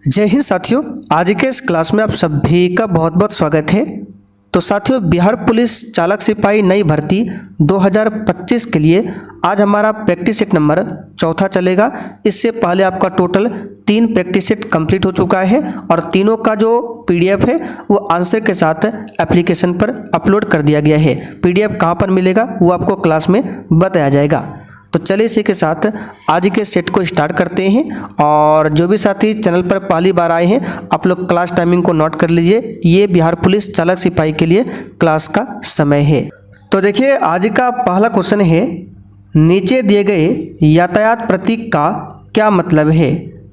जय हिंद साथियों, आज के इस क्लास में आप सभी का बहुत बहुत स्वागत है। तो साथियों, बिहार पुलिस चालक सिपाही नई भर्ती 2025 के लिए आज हमारा प्रैक्टिस सेट नंबर चौथा चलेगा। इससे पहले आपका टोटल 3 प्रैक्टिस सेट कंप्लीट हो चुका है और तीनों का जो पीडीएफ है वो आंसर के साथ एप्लीकेशन पर अपलोड कर दिया गया है। पीडीएफ कहाँ पर मिलेगा वो आपको क्लास में बताया जाएगा। तो चलिए इसी के साथ आज के सेट को स्टार्ट करते हैं। और जो भी साथी चैनल पर पहली बार आए हैं, आप लोग क्लास टाइमिंग को नोट कर लीजिए। ये बिहार पुलिस चालक सिपाही के लिए क्लास का समय है। तो देखिए, आज का पहला क्वेश्चन है, नीचे दिए गए यातायात प्रतीक का क्या मतलब है?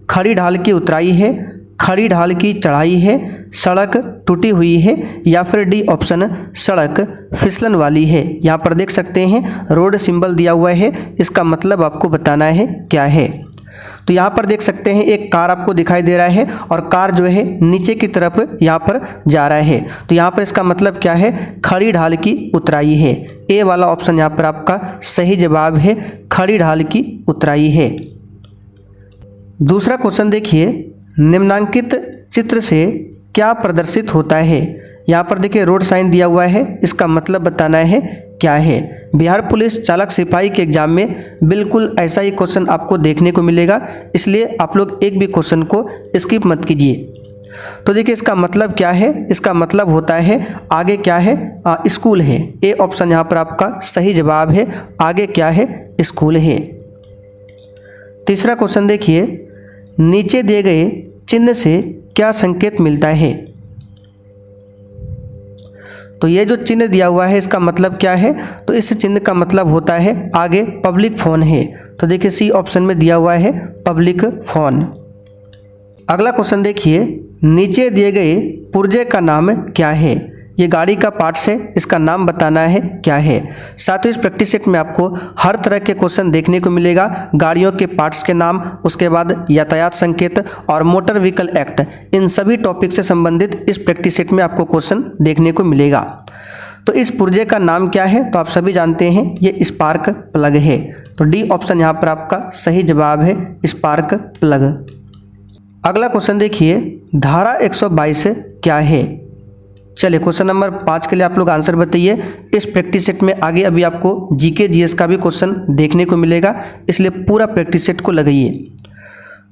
खड़ी ढाल की उतराई है, खड़ी ढाल की चढ़ाई है, सड़क टूटी हुई है, या फिर डी ऑप्शन सड़क फिसलन वाली है। यहाँ पर देख सकते हैं रोड सिंबल दिया हुआ है, इसका मतलब आपको बताना है क्या है। तो यहाँ पर देख सकते हैं एक कार आपको दिखाई दे रहा है और कार जो है नीचे की तरफ यहाँ पर जा रहा है। तो यहाँ पर इसका मतलब क्या है? खड़ी ढाल की उतराई है। ए वाला ऑप्शन यहाँ पर आपका सही जवाब है, खड़ी ढाल की उतराई है। दूसरा क्वेश्चन देखिए, निम्नांकित चित्र से क्या प्रदर्शित होता है? यहाँ पर देखिए रोड साइन दिया हुआ है, इसका मतलब बताना है क्या है। बिहार पुलिस चालक सिपाही के एग्जाम में बिल्कुल ऐसा ही क्वेश्चन आपको देखने को मिलेगा, इसलिए आप लोग एक भी क्वेश्चन को स्किप मत कीजिए। तो देखिए इसका मतलब क्या है? इसका मतलब होता है आगे क्या है? स्कूल है। ए ऑप्शन यहाँ पर आपका सही जवाब है, आगे क्या है? स्कूल है। तीसरा क्वेश्चन देखिए, नीचे दिए गए चिन्ह से क्या संकेत मिलता है? तो ये जो चिन्ह दिया हुआ है इसका मतलब क्या है? तो इस चिन्ह का मतलब होता है आगे पब्लिक फोन है। तो देखिए सी ऑप्शन में दिया हुआ है पब्लिक फोन। अगला क्वेश्चन देखिए, नीचे दिए गए पुर्जे का नाम क्या है? ये गाड़ी का पार्ट्स है, इसका नाम बताना है क्या है। साथ ही इस प्रैक्टिस सेट में आपको हर तरह के क्वेश्चन देखने को मिलेगा। गाड़ियों के पार्ट्स के नाम, उसके बाद यातायात संकेत और मोटर व्हीकल एक्ट, इन सभी टॉपिक से संबंधित इस प्रैक्टिस सेट में आपको क्वेश्चन देखने को मिलेगा। तो इस पुर्जे का नाम क्या है? तो आप सभी जानते हैं ये स्पार्क प्लग है। तो डी ऑप्शन यहाँ पर आपका सही जवाब है, स्पार्क प्लग। अगला क्वेश्चन देखिए, धारा 122 क्या है? चलिए क्वेश्चन नंबर 5 के लिए आप लोग आंसर बताइए। इस प्रैक्टिस सेट में आगे अभी आपको जीके जीएस का भी क्वेश्चन देखने को मिलेगा, इसलिए पूरा प्रैक्टिस सेट को लगाइए।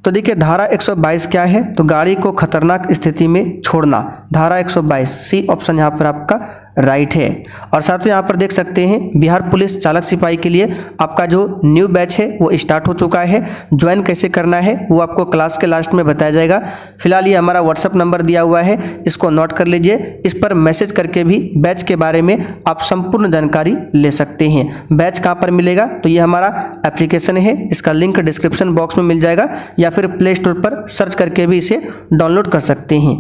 तो देखिए धारा 122 क्या है? तो गाड़ी को खतरनाक स्थिति में छोड़ना, धारा 122 सी ऑप्शन यहाँ पर आपका राइट है। और साथ ही यहाँ पर देख सकते हैं बिहार पुलिस चालक सिपाही के लिए आपका जो न्यू बैच है वो स्टार्ट हो चुका है। ज्वाइन कैसे करना है वो आपको क्लास के लास्ट में बताया जाएगा। फिलहाल ये हमारा व्हाट्सअप नंबर दिया हुआ है, इसको नोट कर लीजिए। इस पर मैसेज करके भी बैच के बारे में आप संपूर्ण जानकारी ले सकते हैं। बैच कहाँ पर मिलेगा? तो ये हमारा एप्लीकेशन है, इसका लिंक डिस्क्रिप्शन बॉक्स में मिल जाएगा, या फिर प्ले स्टोर पर सर्च करके भी इसे डाउनलोड कर सकते हैं।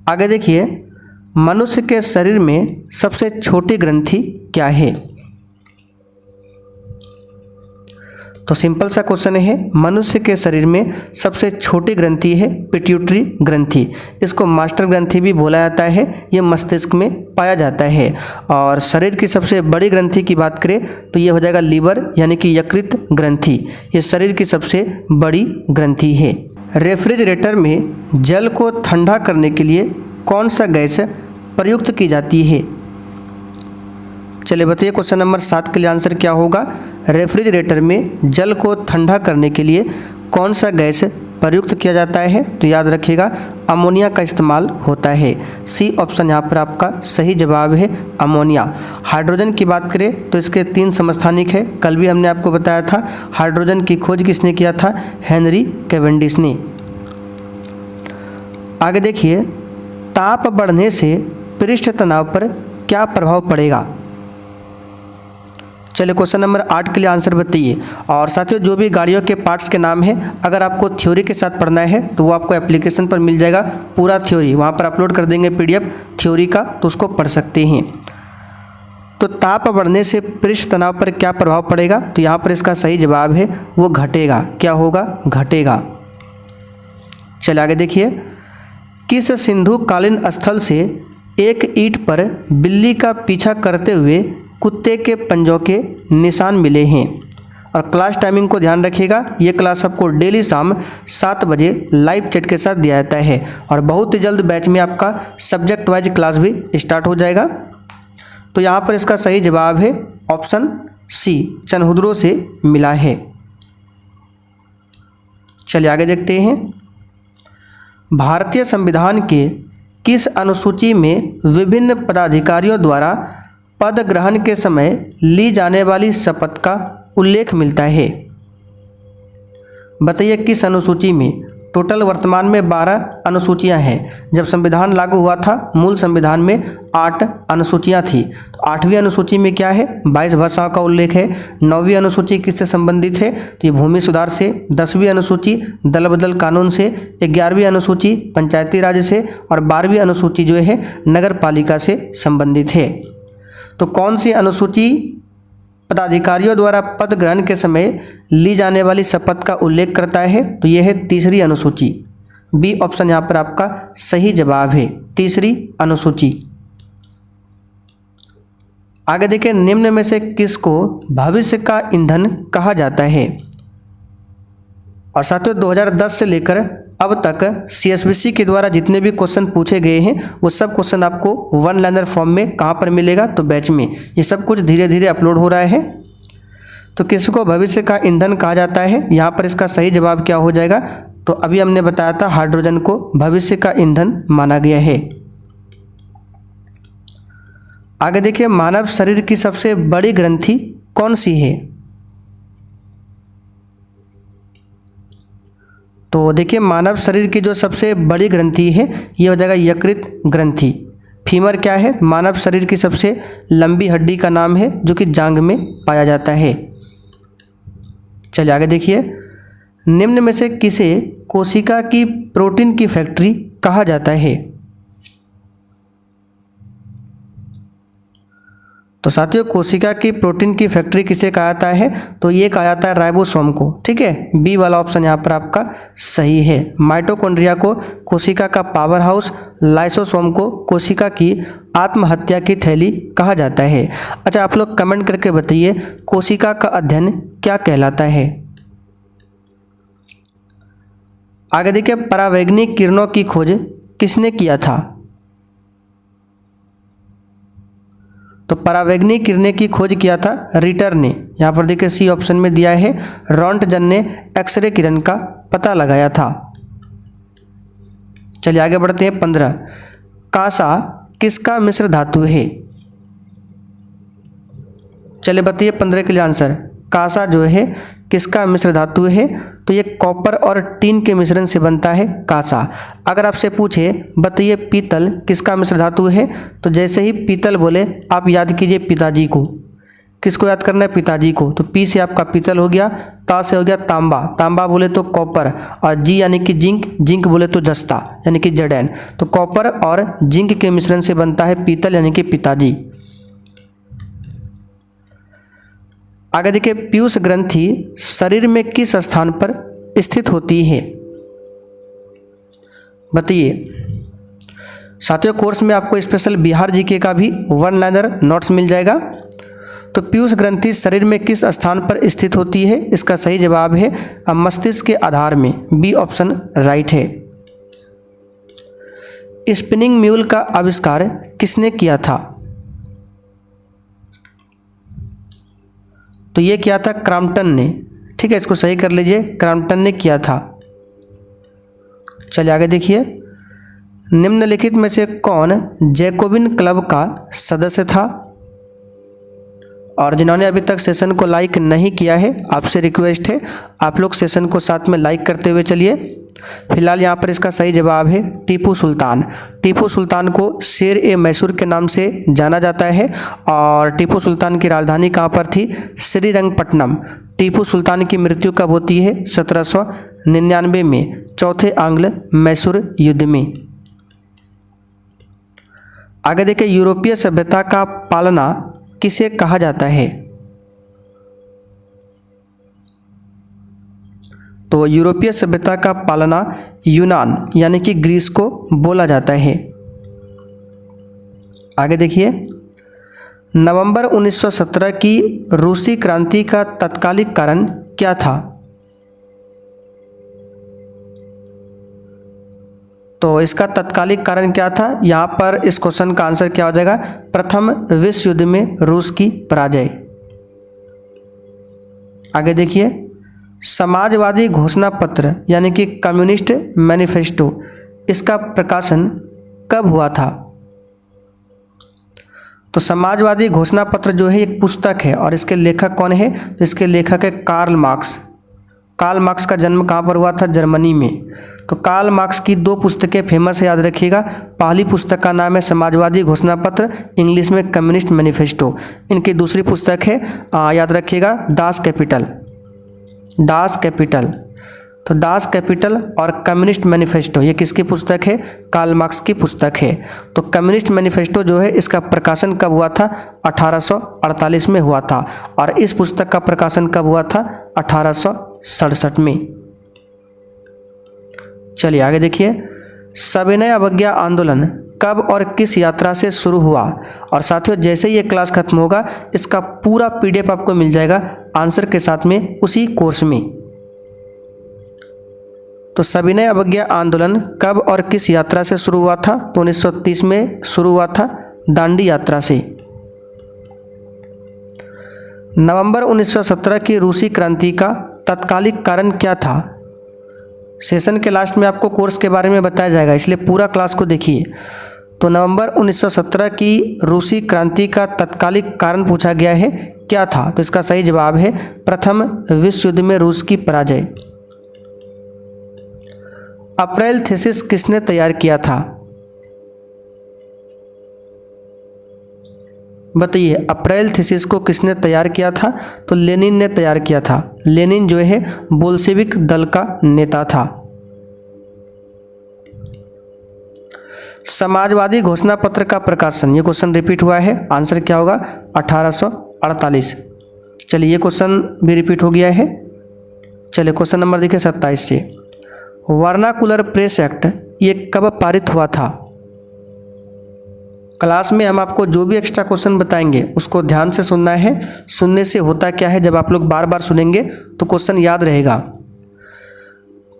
आगे देखिए, मनुष्य के शरीर में सबसे छोटी ग्रंथि क्या है? तो सिंपल सा क्वेश्चन है, मनुष्य के शरीर में सबसे छोटी ग्रंथि है पिट्यूटरी ग्रंथि। इसको मास्टर ग्रंथि भी बोला जाता है, ये मस्तिष्क में पाया जाता है। और शरीर की सबसे बड़ी ग्रंथि की बात करें तो ये हो जाएगा लीवर यानी कि यकृत ग्रंथि, ये शरीर की सबसे बड़ी ग्रंथि है। रेफ्रिजरेटर में जल को ठंडा करने के लिए कौन सा गैस प्रयुक्त की जाती है? चलिए बताइए क्वेश्चन नंबर 7 के लिए आंसर क्या होगा? रेफ्रिजरेटर में जल को ठंडा करने के लिए कौन सा गैस प्रयुक्त किया जाता है? तो याद रखिएगा अमोनिया का इस्तेमाल होता है। सी ऑप्शन यहाँ पर आपका सही जवाब है, अमोनिया। हाइड्रोजन की बात करें तो इसके 3 समस्थानिक है, कल भी हमने आपको बताया था। हाइड्रोजन की खोज किसने किया था? हेनरी कैवेंडिश ने। आगे देखिए, ताप बढ़ने से पृष्ठ तनाव पर क्या प्रभाव पड़ेगा? चलिए क्वेश्चन नंबर 8 के लिए आंसर बताइए। और साथियों, जो भी गाड़ियों के पार्ट्स के नाम है अगर आपको थ्योरी के साथ पढ़ना है तो वो आपको एप्लीकेशन पर मिल जाएगा, पूरा थ्योरी वहाँ पर अपलोड कर देंगे पीडीएफ थ्योरी का, तो उसको पढ़ सकते हैं। तो ताप बढ़ने से पृष्ठ तनाव पर क्या प्रभाव पड़ेगा? तो यहाँ पर इसका सही जवाब है वो घटेगा। क्या होगा? घटेगा। चलिए आगे देखिए, किस सिंधु कालीन स्थल से एक ईंट पर बिल्ली का पीछा करते हुए कुत्ते के पंजों के निशान मिले हैं? और क्लास टाइमिंग को ध्यान रखिएगा, ये क्लास आपको डेली शाम 7 बजे लाइव चैट के साथ दिया जाता है और बहुत ही जल्द बैच में आपका सब्जेक्ट वाइज क्लास भी स्टार्ट हो जाएगा। तो यहाँ पर इसका सही जवाब है ऑप्शन सी, चनहुद्रो से मिला है। चलिए आगे देखते हैं। भारतीय संविधान के किस अनुसूची में विभिन्न पदाधिकारियों द्वारा पद ग्रहण के समय ली जाने वाली शपथ का उल्लेख मिलता है? बताइए किस अनुसूची में। टोटल वर्तमान में 12 अनुसूचियां हैं। जब संविधान लागू हुआ था मूल संविधान में 8 अनुसूचियां थी। तो 8वीं अनुसूची में क्या है, 22 भाषाओं का उल्लेख है। 9वीं अनुसूची किससे संबंधित है, तो ये भूमि सुधार से। 10वीं अनुसूची दल बदल कानून से। 11वीं अनुसूची पंचायती राज से और 12वीं अनुसूची जो है नगर पालिका से संबंधित है। तो कौन सी अनुसूची पदाधिकारियों द्वारा पद ग्रहण के समय ली जाने वाली शपथ का उल्लेख करता है, तो यह है तीसरी अनुसूची। बी ऑप्शन यहाँ पर आपका सही जवाब है, तीसरी अनुसूची। आगे देखिए, निम्न में से किसको भविष्य का ईंधन कहा जाता है? और साथियों 2010 से लेकर अब तक CSBC के द्वारा जितने भी क्वेश्चन पूछे गए हैं वो सब क्वेश्चन आपको 1 लाइनर फॉर्म में कहाँ पर मिलेगा, तो बैच में। ये सब कुछ धीरे धीरे अपलोड हो रहा है। तो किसको भविष्य का ईंधन कहा जाता है, यहाँ पर इसका सही जवाब क्या हो जाएगा, तो अभी हमने बताया था हाइड्रोजन को भविष्य का ईंधन माना गया है। आगे देखिए, मानव शरीर की सबसे बड़ी ग्रंथि कौन सी है? तो देखिए, मानव शरीर की जो सबसे बड़ी ग्रंथि है ये हो जाएगा यकृत ग्रंथि। फीमर क्या है, मानव शरीर की सबसे लंबी हड्डी का नाम है जो कि जांघ में पाया जाता है। चलिए आगे देखिए, निम्न में से किसे कोशिका की प्रोटीन की फैक्ट्री कहा जाता है? तो साथियों कोशिका की प्रोटीन की फैक्ट्री किसे कहा जाता है, तो ये कहा जाता है राइबोसोम को। ठीक है, बी वाला ऑप्शन यहाँ पर आपका सही है। माइटोकॉन्ड्रिया को कोशिका का पावर हाउस, लाइसोसोम को कोशिका की आत्महत्या की थैली कहा जाता है। अच्छा, आप लोग कमेंट करके बताइए कोशिका का अध्ययन क्या कहलाता है। आगे देखिए, परावैंगनिक किरणों की खोज किसने किया था? तो परावैंगनिक किरणें की खोज किया था रिटर ने। यहाँ पर देखिए सी ऑप्शन में दिया है, रॉन्टजन ने एक्सरे किरण का पता लगाया था। चलिए आगे बढ़ते हैं। 15, कांसा किसका मिश्र धातु है? चलिए बताइए 15 के लिए आंसर। कांसा जो है किसका मिश्र धातु है, तो ये कॉपर और टीन के मिश्रण से बनता है कांसा। अगर आपसे पूछे बताइए पीतल किसका मिश्र धातु है, तो जैसे ही पीतल बोले आप याद कीजिए पिताजी को। किसको याद करना है, पिताजी को। तो पी से आपका पीतल हो गया, ता से हो गया तांबा, तांबा बोले तो कॉपर, और जी यानी कि जिंक, जिंक बोले तो जस्ता यानी कि जड़ैन। तो कॉपर और जिंक के मिश्रण से बनता है पीतल यानी कि पिताजी। आगे देखिए, पीयूष ग्रंथि शरीर में किस स्थान पर स्थित होती है? बताइए। साथियों कोर्स में आपको स्पेशल बिहार जीके का भी 1 लाइनर नोट्स मिल जाएगा। तो पीयूष ग्रंथि शरीर में किस स्थान पर स्थित होती है, इसका सही जवाब है मस्तिष्क के आधार में। बी ऑप्शन राइट है। स्पिनिंग म्यूल का आविष्कार किसने किया था? तो ये किया था क्रॉम्पटन ने। ठीक है, इसको सही कर लीजिए, क्रॉम्पटन ने किया था। चलिए आगे देखिए, निम्नलिखित में से कौन जैकोबिन क्लब का सदस्य था? और जिन्होंने अभी तक सेशन को लाइक नहीं किया है आपसे रिक्वेस्ट है आप लोग सेशन को साथ में लाइक करते हुए चलिए। फिलहाल यहाँ पर इसका सही जवाब है टीपू सुल्तान। टीपू सुल्तान को शेर ए मैसूर के नाम से जाना जाता है और टीपू सुल्तान की राजधानी कहाँ पर थी? श्रीरंगपट्टनम। टीपू सुल्तान की मृत्यु कब होती है? 1799 में, चौथे आंग्ल मैसूर युद्ध में। आगे देखिए, यूरोपीय सभ्यता का पालना किसे कहा जाता है? तो यूरोपीय सभ्यता का पालना यूनान यानी कि ग्रीस को बोला जाता है। आगे देखिए, नवंबर 1917 की रूसी क्रांति का तत्कालिक कारण क्या था? तो इसका तत्कालिक कारण क्या था? यहाँ पर इस क्वेश्चन का आंसर क्या हो जाएगा? प्रथम विश्व युद्ध में रूस की पराजय। आगे देखिए, समाजवादी घोषणा पत्र यानी कि कम्युनिस्ट मैनिफेस्टो, इसका प्रकाशन कब हुआ था? तो समाजवादी घोषणा पत्र जो है एक पुस्तक है और इसके लेखक कौन है? तो इसके लेखक है कार्ल मार्क्स। कार्ल मार्क्स का जन्म कहाँ पर हुआ था? जर्मनी में। तो कार्ल मार्क्स की दो पुस्तकें फेमस है, याद रखिएगा। पहली पुस्तक का नाम है समाजवादी घोषणा पत्र, इंग्लिश में कम्युनिस्ट मैनिफेस्टो। इनकी दूसरी पुस्तक है याद रखिएगा दास कैपिटल। दास कैपिटल, तो दास कैपिटल और कम्युनिस्ट मैनिफेस्टो ये किसकी पुस्तक है? कार्ल मार्क्स की पुस्तक है। तो कम्युनिस्ट मैनिफेस्टो जो है इसका प्रकाशन कब हुआ था? 1848 में हुआ था। और इस पुस्तक का प्रकाशन कब हुआ था? 1867 में। चलिए आगे देखिए, सविनय अवज्ञा आंदोलन कब और किस यात्रा से शुरू हुआ? और साथियों जैसे ही ये क्लास खत्म होगा इसका पूरा PDF आपको मिल जाएगा आंसर के साथ में उसी कोर्स में। तो सविनय अवज्ञा आंदोलन कब और किस यात्रा से शुरू हुआ था? तो 1930 में शुरू हुआ था, दांडी यात्रा से। नवंबर 1917 की रूसी क्रांति का तत्कालिक कारण क्या था? सेशन के लास्ट में आपको कोर्स के बारे में बताया जाएगा, इसलिए पूरा क्लास को देखिए। तो नवंबर 1917 की रूसी क्रांति का तत्कालिक कारण पूछा गया है, क्या था? तो इसका सही जवाब है प्रथम विश्व युद्ध में रूस की पराजय। अप्रैल थीसिस किसने तैयार किया था? बताइए, अप्रैल थीसिस को किसने तैयार किया था? तो लेनिन ने तैयार किया था। लेनिन जो है बोल्शेविक दल का नेता था। समाजवादी घोषणा पत्र का प्रकाशन, ये क्वेश्चन रिपीट हुआ है, आंसर क्या होगा? 1848। चलिए ये क्वेश्चन भी रिपीट हो गया है। चलिए क्वेश्चन नंबर देखिए 27 से, वर्नाकुलर प्रेस एक्ट ये कब पारित हुआ था? क्लास में हम आपको जो भी एक्स्ट्रा क्वेश्चन बताएंगे उसको ध्यान से सुनना है। सुनने से होता क्या है, जब आप लोग बार बार सुनेंगे तो क्वेश्चन याद रहेगा।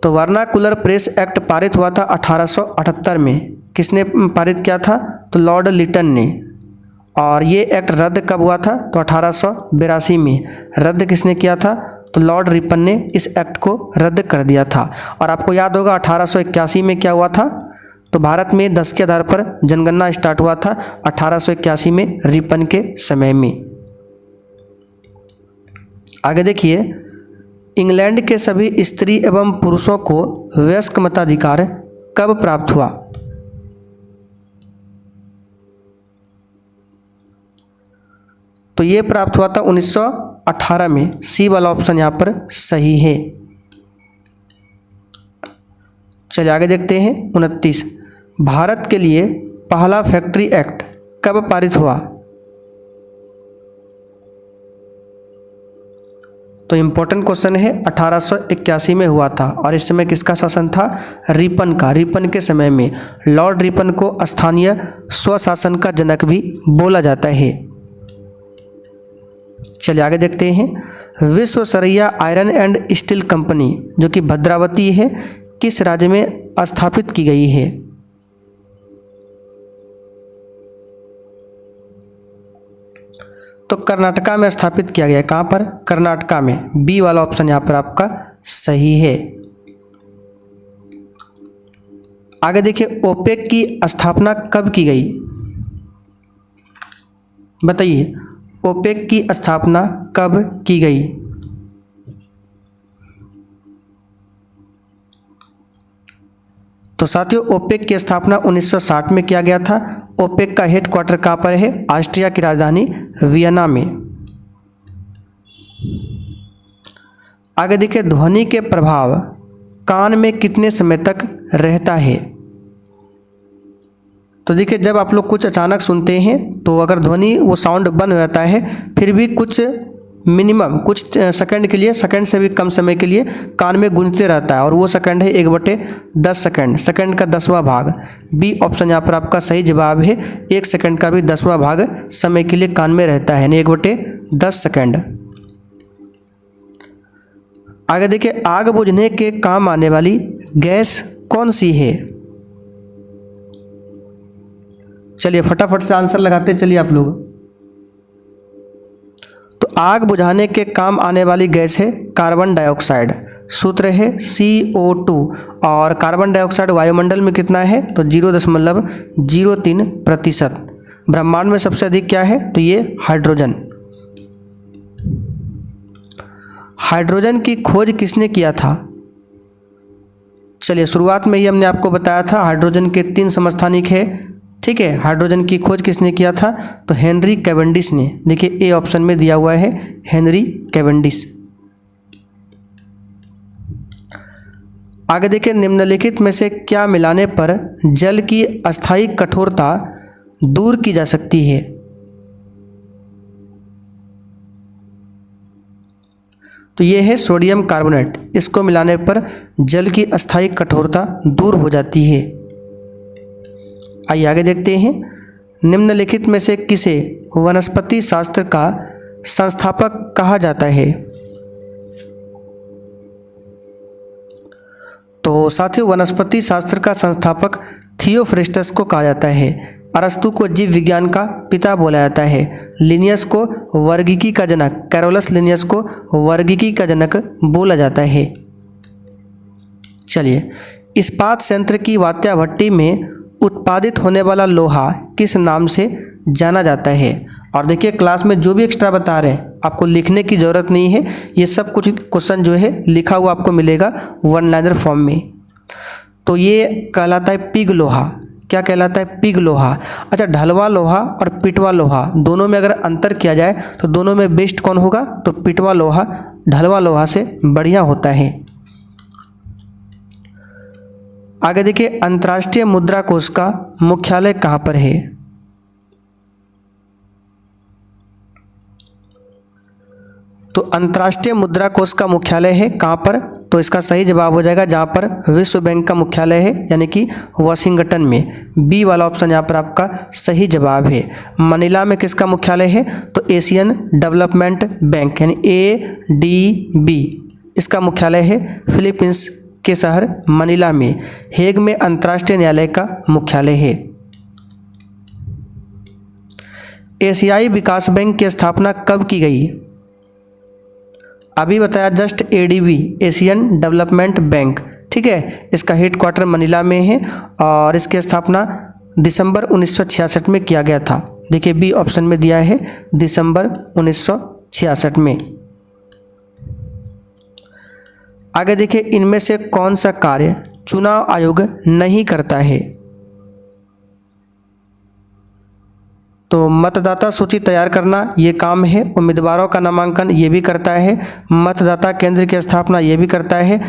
तो वर्नाकुलर प्रेस एक्ट पारित हुआ था 1878 में। किसने पारित किया था? तो लॉर्ड लिटन ने। और ये एक्ट रद्द कब हुआ था? तो 1882 में। रद्द किसने किया था? तो लॉर्ड रिपन ने इस एक्ट को रद्द कर दिया था। और आपको याद होगा 1881 में क्या हुआ था? तो भारत में 10 के आधार पर जनगणना स्टार्ट हुआ था 1881 में रिपन के समय में। आगे देखिए, इंग्लैंड के सभी स्त्री एवं पुरुषों को वयस्क मताधिकार कब प्राप्त हुआ? तो ये प्राप्त हुआ था 1918 में। सी वाला ऑप्शन यहाँ पर सही है। चलिए आगे देखते हैं 29, भारत के लिए पहला फैक्ट्री एक्ट कब पारित हुआ? तो इम्पोर्टेंट क्वेश्चन है, 1881 में हुआ था। और इस समय किसका शासन था? रिपन का। रिपन के समय में लॉर्ड रिपन को स्थानीय स्वशासन का जनक भी बोला जाता है। चलिए आगे देखते हैं, Visvesvaraya iron and steel company जो कि भद्रावती है किस राज्य में स्थापित की गई है? तो कर्नाटका में स्थापित किया गया है। कहाँ पर? कर्नाटका में। बी वाला ऑप्शन यहाँ पर आपका सही है। आगे देखिए, ओपेक की स्थापना कब की गई? बताइए, ओपेक की स्थापना कब की गई? तो साथियों ओपेक की स्थापना 1960 में किया गया था। ओपेक का हेडक्वार्टर कहाँ पर है? ऑस्ट्रिया की राजधानी वियना में। आगे देखिए, ध्वनि के प्रभाव कान में कितने समय तक रहता है? तो देखिए, जब आप लोग कुछ अचानक सुनते हैं तो अगर ध्वनि वो साउंड बंद हो जाता है फिर भी कुछ मिनिमम कुछ सेकंड के लिए, सेकंड से भी कम समय के लिए कान में गूंजते रहता है और वो सेकंड है 1/10 सेकंड, सेकंड का 10वां भाग। बी ऑप्शन यहाँ पर आपका सही जवाब है। 1 सेकंड का भी 10वां भाग समय के लिए कान में रहता है, यानी 1/10 सेकंड। आगे देखिए, आग बुझने के काम आने वाली गैस कौन सी है? चलिए फटाफट से आंसर लगाते चलिए आप लोग। तो आग बुझाने के काम आने वाली गैस है कार्बन डाइऑक्साइड। सूत्र है CO2 और कार्बन डाइऑक्साइड वायुमंडल में कितना है? तो 0.03%। ब्रह्मांड में सबसे अधिक क्या है? तो ये हाइड्रोजन। हाइड्रोजन की खोज किसने किया था? चलिए शुरुआत में ही हमने आपको बताया था हाइड्रोजन के 3 समस्थानिक है, ठीक है। हाइड्रोजन की खोज किसने किया था? तो हेनरी कैवेंडिश ने। देखिए ए ऑप्शन में दिया हुआ है हेनरी कैवेंडिश। आगे देखिए, निम्नलिखित में से क्या मिलाने पर जल की अस्थायी कठोरता दूर की जा सकती है? तो ये है सोडियम कार्बोनेट। इसको मिलाने पर जल की अस्थायी कठोरता दूर हो जाती है। आइए आगे देखते हैं, निम्नलिखित में से किसे वनस्पति शास्त्र का संस्थापक कहा जाता है? तो साथियों, वनस्पति शास्त्र का संस्थापक थियोफ्रिस्टस को कहा जाता है। अरस्तु को जीव विज्ञान का पिता बोला जाता है। लिनियस को वर्गीकी का जनक, कैरोलस लिनियस को वर्गीकी का जनक बोला जाता है। चलिए, इस्पात संयंत्र की वात्या भट्टी में उत्पादित होने वाला लोहा किस नाम से जाना जाता है? और देखिए क्लास में जो भी एक्स्ट्रा बता रहे हैं आपको लिखने की ज़रूरत नहीं है, ये सब कुछ क्वेश्चन जो है लिखा हुआ आपको मिलेगा वन लाइनर फॉर्म में। तो ये कहलाता है पिग लोहा। क्या कहलाता है? पिग लोहा। अच्छा, ढलवा लोहा और पिटवा लोहा दोनों में अगर अंतर किया जाए तो दोनों में बेस्ट कौन होगा? तो पिटवा लोहा ढलवा लोहा से बढ़िया होता है। आगे देखिए, अंतर्राष्ट्रीय मुद्रा कोष का मुख्यालय कहाँ पर है? तो अंतर्राष्ट्रीय मुद्रा कोष का मुख्यालय है कहाँ पर? तो इसका सही जवाब हो जाएगा जहाँ पर विश्व बैंक का मुख्यालय है, यानी कि वाशिंगटन में। बी वाला ऑप्शन यहाँ पर आपका सही जवाब है। मनीला में किसका मुख्यालय है? तो एशियन डेवलपमेंट बैंक यानी ADB, इसका मुख्यालय है फिलीपींस के शहर मनीला में। हेग में अंतर्राष्ट्रीय न्यायालय का मुख्यालय है। एशियाई विकास बैंक की स्थापना कब की गई? अभी बताया just ADB, Asian development bank, ठीक है। इसका हेडक्वार्टर मनीला में है और इसकी स्थापना दिसंबर 1966 में किया गया था। देखिए बी ऑप्शन में दिया है दिसंबर 1966 में। आगे देखिए, इनमें से कौन सा कार्य चुनाव आयोग नहीं करता है? तो मतदाता सूची तैयार करना ये काम है। उम्मीदवारों का नामांकन ये भी करता है। मतदाता केंद्र की स्थापना ये भी करता है।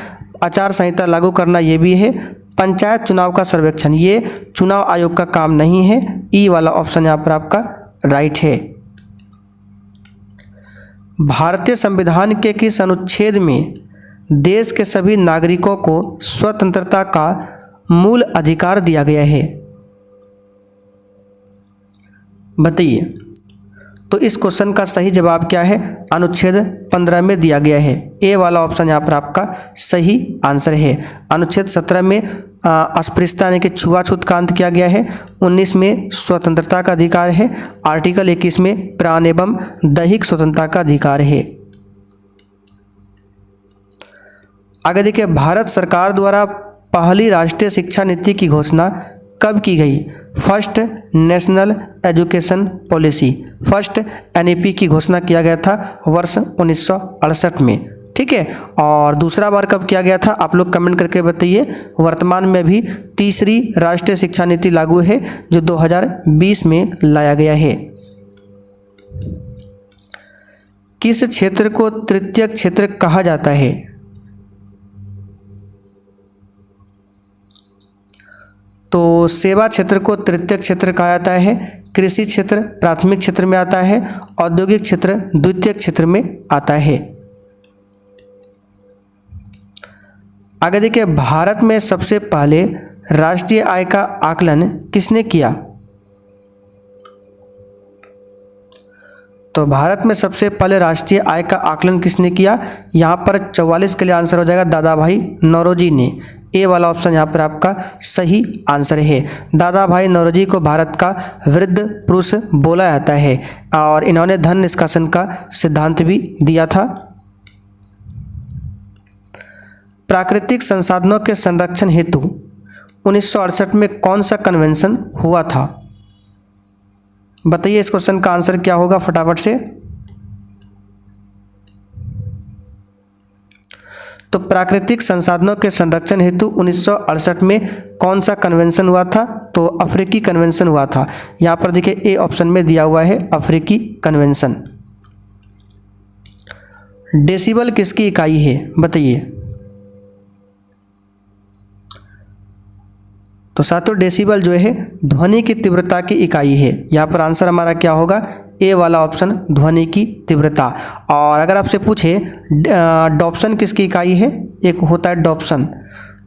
आचार संहिता लागू करना ये भी है। पंचायत चुनाव का सर्वेक्षण ये चुनाव आयोग का काम नहीं है। ई वाला ऑप्शन यहाँ पर आपका राइट है। भारतीय संविधान के किस अनुच्छेद में देश के सभी नागरिकों को स्वतंत्रता का मूल अधिकार दिया गया है? बताइए। तो इस क्वेश्चन का सही जवाब क्या है? अनुच्छेद 15 में दिया गया है। ए वाला ऑप्शन यहाँ पर आपका सही आंसर है। अनुच्छेद 17 में अस्पृश्यता यानी कि छुआछूत का अंत किया गया है। 19 में स्वतंत्रता का अधिकार है। आर्टिकल 21 में प्राण एवं दैहिक स्वतंत्रता का अधिकार है। आगे देखिए, भारत सरकार द्वारा पहली राष्ट्रीय शिक्षा नीति की घोषणा कब की गई? First national education policy, first NEP की घोषणा किया गया था वर्ष 1968 में, ठीक है। और दूसरा बार कब किया गया था आप लोग कमेंट करके बताइए। वर्तमान में भी तीसरी राष्ट्रीय शिक्षा नीति लागू है जो 2020 में लाया गया है। किस क्षेत्र को तृतीय क्षेत्र कहा जाता है? तो सेवा क्षेत्र को तृतीय क्षेत्र कहा जाता है कृषि क्षेत्र प्राथमिक क्षेत्र में आता है, औद्योगिक क्षेत्र द्वितीयक क्षेत्र में आता है। आगे देखिए, भारत में सबसे पहले राष्ट्रीय आय का आकलन किसने किया? तो भारत में सबसे पहले राष्ट्रीय आय का आकलन किसने किया? यहाँ पर 44 के लिए आंसर हो जाएगा दादा भाई नौरोजी ने। ए वाला ऑप्शन यहाँ पर आपका सही आंसर है। दादा भाई नौरोजी को भारत का वृद्ध पुरुष बोला जाता है और इन्होंने धन निष्कासन का सिद्धांत भी दिया था। प्राकृतिक संसाधनों के संरक्षण हेतु 1968 में कौन सा कन्वेंशन हुआ था? बताइए इस क्वेश्चन का आंसर क्या होगा फटाफट से। तो प्राकृतिक संसाधनों के संरक्षण हेतु 1968 में कौन सा कन्वेंशन हुआ था? तो अफ्रीकी कन्वेंशन हुआ था। यहाँ पर देखिए ए ऑप्शन में दिया हुआ है अफ्रीकी कन्वेंशन। डेसिबल किसकी इकाई है? बताइए। तो सातों डेसिबल जो है ध्वनि की तीव्रता की इकाई है। यहाँ पर आंसर हमारा क्या होगा? ए वाला ऑप्शन ध्वनि की तीव्रता। और अगर आपसे पूछे डॉप्सन किसकी इकाई है? एक होता है डॉप्सन,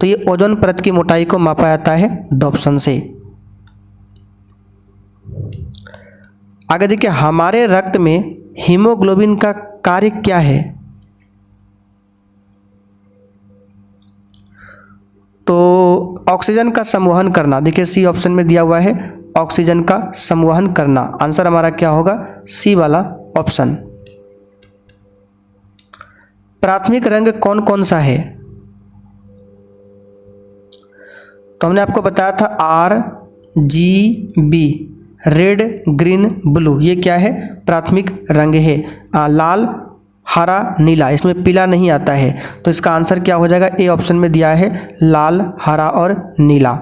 तो ये ओजोन परत की मोटाई को मापा जाता है डॉप्सन से। आगे देखिए, हमारे रक्त में हीमोग्लोबिन का कार्य क्या है? तो ऑक्सीजन का संवहन करना। देखिए सी ऑप्शन में दिया हुआ है ऑक्सीजन का संवहन करना। आंसर हमारा क्या होगा? सी वाला ऑप्शन। प्राथमिक रंग कौन कौन सा है? तो हमने आपको बताया था RGB, रेड ग्रीन ब्लू, ये क्या है? प्राथमिक रंग है। लाल हरा नीला, इसमें पीला नहीं आता है, तो इसका आंसर क्या हो जाएगा? ए ऑप्शन में दिया है लाल हरा और नीला।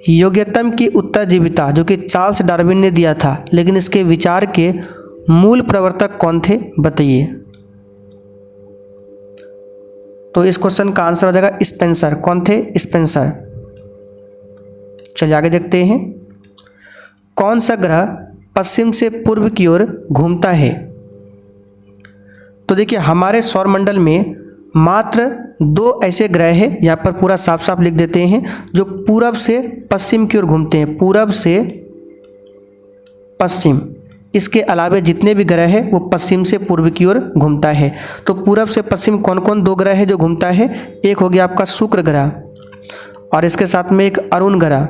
योग्यतम की उत्तरजीविता जो कि चार्ल्स डार्विन ने दिया था, लेकिन इसके विचार के मूल प्रवर्तक कौन थे? बताइए। तो इस क्वेश्चन का आंसर हो जाएगा स्पेंसर। कौन थे? स्पेंसर। चलिए आगे देखते हैं। कौन सा ग्रह पश्चिम से पूर्व की ओर घूमता है? तो देखिए, हमारे सौरमंडल में मात्र 2 ऐसे ग्रह हैं, यहाँ पर पूरा साफ साफ लिख देते हैं, जो पूरब से पश्चिम की ओर घूमते हैं। पूरब से पश्चिम, इसके अलावे जितने भी ग्रह हैं वो पश्चिम से पूर्व की ओर घूमता है। तो पूरब से पश्चिम कौन कौन 2 ग्रह है जो घूमता है? एक हो गया आपका शुक्र ग्रह, और इसके साथ में एक अरुण ग्रह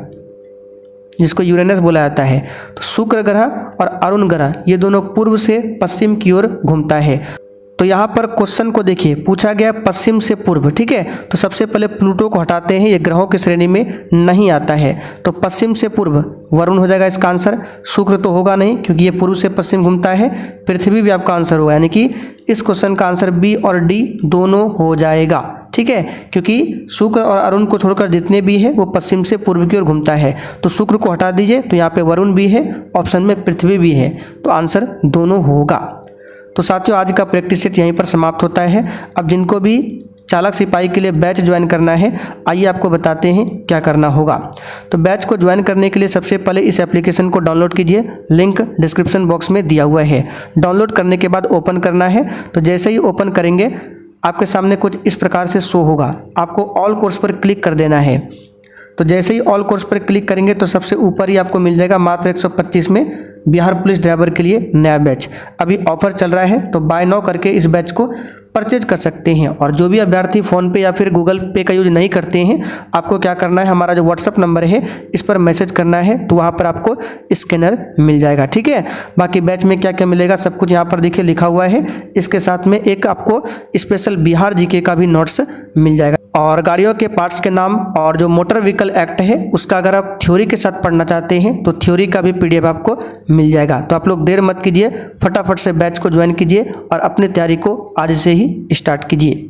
जिसको यूरेनस बोला जाता है। तो शुक्र ग्रह और अरुण ग्रह ये दोनों पूर्व से पश्चिम की ओर घूमता है। तो यहाँ पर क्वेश्चन को देखिए, पूछा गया पश्चिम से पूर्व, ठीक है। तो सबसे पहले प्लूटो को हटाते हैं, ये ग्रहों की श्रेणी में नहीं आता है। तो पश्चिम से पूर्व वरुण हो जाएगा इसका आंसर। शुक्र तो होगा नहीं क्योंकि ये पूर्व से पश्चिम घूमता है। पृथ्वी भी आपका आंसर होगा, यानी कि इस क्वेश्चन का आंसर बी और डी दोनों हो जाएगा, ठीक है। क्योंकि शुक्र और अरुण को छोड़कर जितने भी है वो पश्चिम से पूर्व की ओर घूमता है। तो शुक्र को हटा दीजिए, तो यहाँ पे वरुण भी है, ऑप्शन में पृथ्वी भी है, तो आंसर दोनों होगा। तो साथियों, आज का प्रैक्टिस सेट यहीं पर समाप्त होता है। अब जिनको भी चालक सिपाही के लिए बैच ज्वाइन करना है, आइए आपको बताते हैं क्या करना होगा। तो बैच को ज्वाइन करने के लिए सबसे पहले इस एप्लीकेशन को डाउनलोड कीजिए, लिंक डिस्क्रिप्शन बॉक्स में दिया हुआ है। डाउनलोड करने के बाद ओपन करना है। तो जैसे ही ओपन करेंगे आपके सामने कुछ इस प्रकार से शो होगा, आपको ऑल कोर्स पर क्लिक कर देना है। तो जैसे ही ऑल कोर्स पर क्लिक करेंगे तो सबसे ऊपर ही आपको मिल जाएगा मात्र 125 में बिहार पुलिस ड्राइवर के लिए नया बैच। अभी ऑफर चल रहा है, तो बाय नाउ करके इस बैच को परचेज कर सकते हैं। और जो भी अभ्यर्थी फ़ोन पे या फिर गूगल पे का यूज नहीं करते हैं, आपको क्या करना है, हमारा जो व्हाट्सअप नंबर है इस पर मैसेज करना है, तो वहाँ पर आपको स्कैनर मिल जाएगा, ठीक है। बाकी बैच में क्या क्या मिलेगा सब कुछ यहाँ पर देखिए लिखा हुआ है। इसके साथ में एक आपको स्पेशल बिहार जीके का भी नोट्स मिल जाएगा। और गाड़ियों के पार्ट्स के नाम और जो मोटर व्हीकल एक्ट है उसका अगर आप थ्योरी के साथ पढ़ना चाहते हैं तो थ्योरी का भी PDF आपको मिल जाएगा। तो आप लोग देर मत कीजिए, फटाफट से बैच को ज्वाइन कीजिए और अपनी तैयारी को आज से ही स्टार्ट कीजिए।